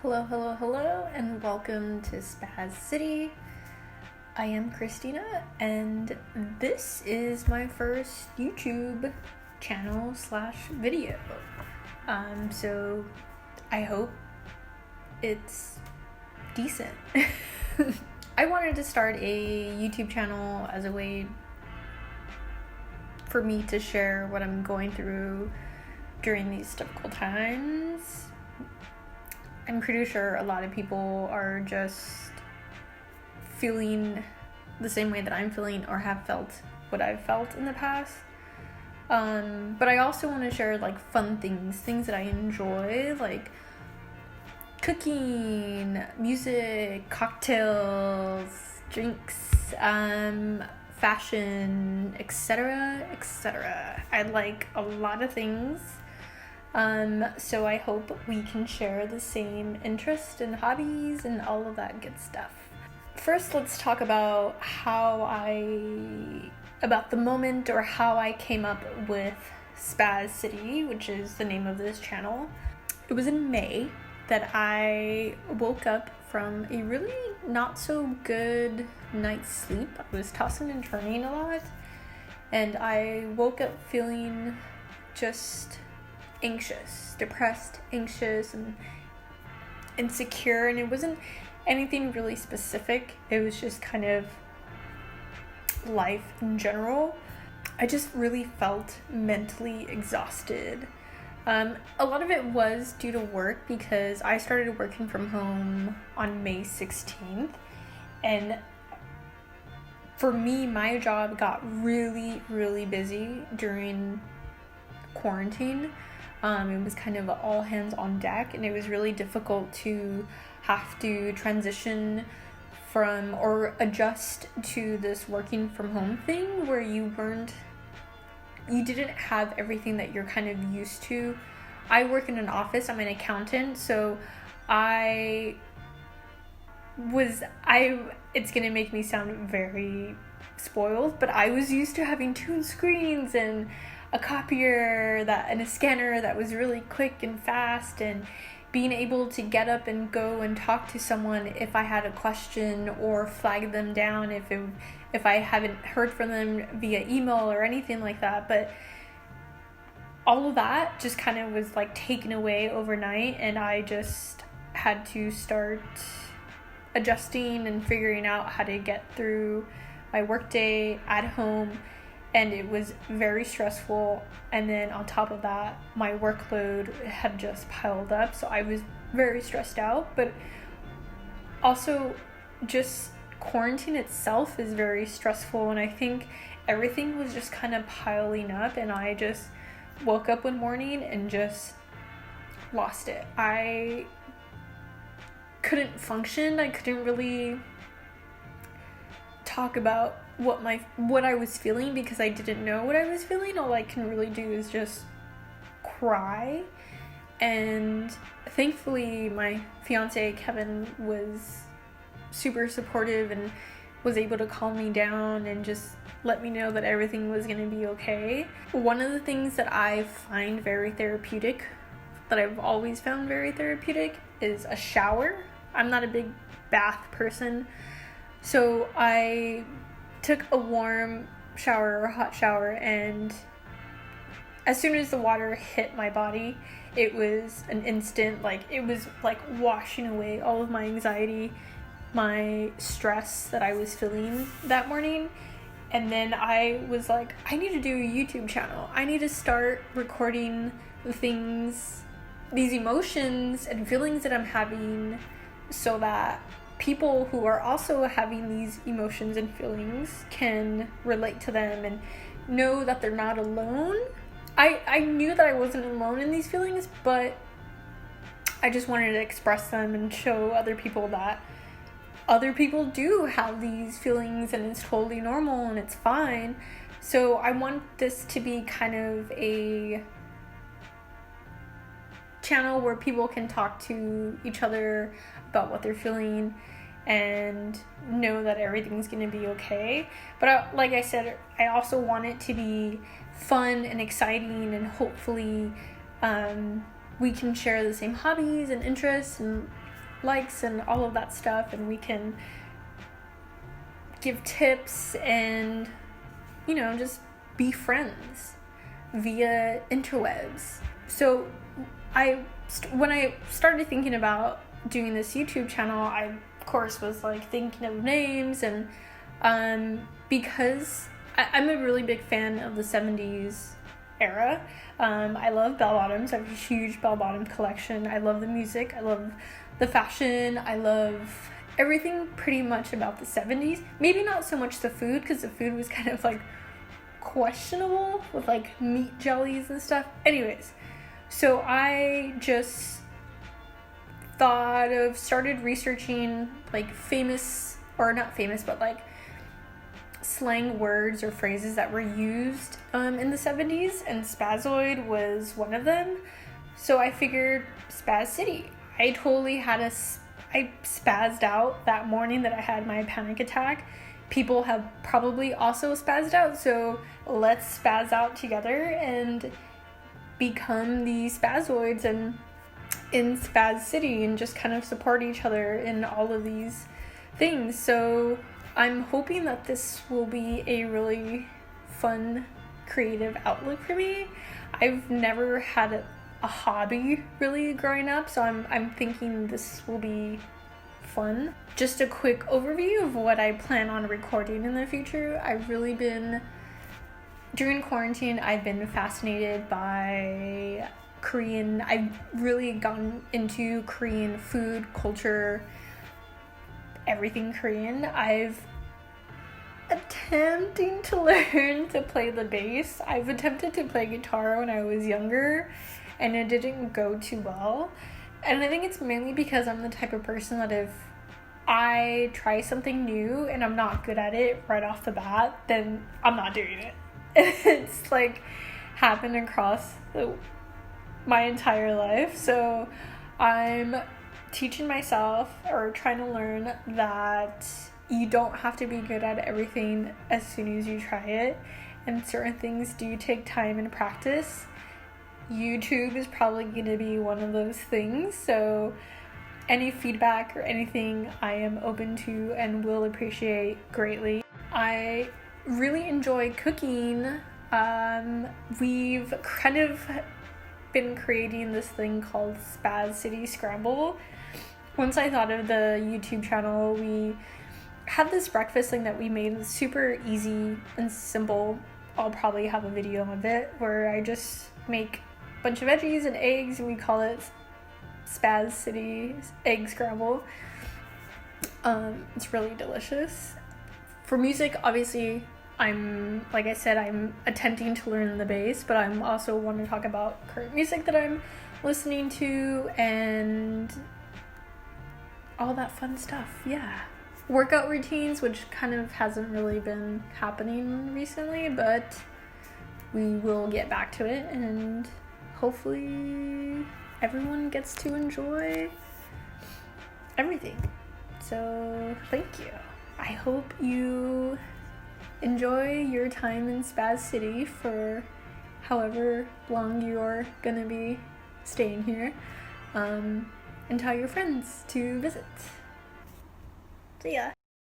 Hello, and welcome to Spaz City. I am Christina, and this is my first YouTube channel / video. So I hope it's decent. I wanted to start a YouTube channel as a way for me to share what I'm going through during these difficult times. I'm pretty sure a lot of people are just feeling the same way that I'm feeling or have felt what I've felt in the past. But I also want to share fun things that I enjoy, like cooking, music, cocktails, drinks, fashion, etc. I like a lot of things. So I hope we can share the same interests and hobbies and all of that good stuff. First, let's talk about about the moment or how I came up with Spaz City, which is the name of this channel. It was in May that I woke up from a really not so good night's sleep. I was tossing and turning a lot, and I woke up feeling just depressed, anxious, and insecure, and it wasn't anything really specific. It was just kind of life in general. I just really felt mentally exhausted. A lot of it was due to work because I started working from home on May 16th, and for me, my job got really busy during quarantine. It was kind of all hands on deck, and it was really difficult to have to transition from or adjust to this working from home thing where you didn't have everything that you're kind of used to. I work in an office, I'm an accountant, so it's gonna make me sound very spoiled, but I was used to having 2 screens and a copier and a scanner that was really quick and fast, and being able to get up and go and talk to someone if I had a question or flag them down if I haven't heard from them via email or anything like that. But all of that just kind of was taken away overnight, and I just had to start adjusting and figuring out how to get through my workday at home. And it was very stressful, and then on top of that, my workload had just piled up, so I was very stressed out. But also, just quarantine itself is very stressful, and I think everything was just kind of piling up, and I just woke up one morning and just lost it. I couldn't function. I couldn't really talk about what I was feeling because I didn't know what I was feeling. All I can really do is just cry. And thankfully my fiance Kevin was super supportive and was able to calm me down and just let me know that everything was going to be okay. One of the things that I find very therapeutic, that I've always found very therapeutic, is a shower. I'm not a big bath person, so I took a warm shower or hot shower, and as soon as the water hit my body, it was an instant, it was washing away all of my anxiety, my stress that I was feeling that morning. And then I was like, I need to do a YouTube channel. I need to start recording these emotions and feelings that I'm having, so that people who are also having these emotions and feelings can relate to them and know that they're not alone. I knew that I wasn't alone in these feelings, but I just wanted to express them and show other people that other people do have these feelings, and it's totally normal and it's fine. So I want this to be kind of a channel where people can talk to each other about what they're feeling and know that everything's gonna be okay. But like I said, I also want it to be fun and exciting, and hopefully we can share the same hobbies and interests and likes and all of that stuff, and we can give tips and, you know, just be friends via interwebs. So when I started thinking about doing this YouTube channel, I of course was like thinking of names, and because I'm a really big fan of the 70s era. I love bell bottoms. I have a huge bell bottom collection. I love the music. I love the fashion. I love everything pretty much about the 70s. Maybe not so much the food, because the food was kind of like questionable with like meat jellies and stuff. Anyways, so I just started researching like famous, or not famous, but like slang words or phrases that were used in the 70s, and Spazoid was one of them. So I figured Spaz City. I totally I spazzed out that morning that I had my panic attack. People have probably also spazzed out, so let's spaz out together and become the Spazoids and in Spaz City, and just kind of support each other in all of these things. So I'm hoping that this will be a really fun, creative outlook for me. I've never had a hobby really growing up, so I'm thinking this will be fun. Just a quick overview of what I plan on recording in the future. During quarantine, I've been fascinated by Korean. I've really gotten into Korean food, culture, everything Korean. I've attempting to learn to play the bass. I've attempted to play guitar when I was younger, and it didn't go too well. And I think it's mainly because I'm the type of person that if I try something new and I'm not good at it right off the bat, then I'm not doing it. It's like happened across my entire life. So I'm teaching myself, or trying to learn, that you don't have to be good at everything as soon as you try it, and certain things do take time and practice. YouTube is probably going to be one of those things, so any feedback or anything I am open to and will appreciate greatly. I really enjoy cooking. We've kind of been creating this thing called Spaz City Scramble. Once I thought of the YouTube channel, we had this breakfast thing that we made. It's super easy and simple. I'll probably have a video of it where I just make a bunch of veggies and eggs, and we call it Spaz City Egg Scramble. It's really delicious. For music, obviously, I'm attempting to learn the bass, but I'm also want to talk about current music that I'm listening to and all that fun stuff. Yeah. Workout routines, which kind of hasn't really been happening recently, but we will get back to it, and hopefully everyone gets to enjoy everything. So thank you. I hope you enjoy your time in Spaz City for however long you're gonna be staying here, and tell your friends to visit. See ya.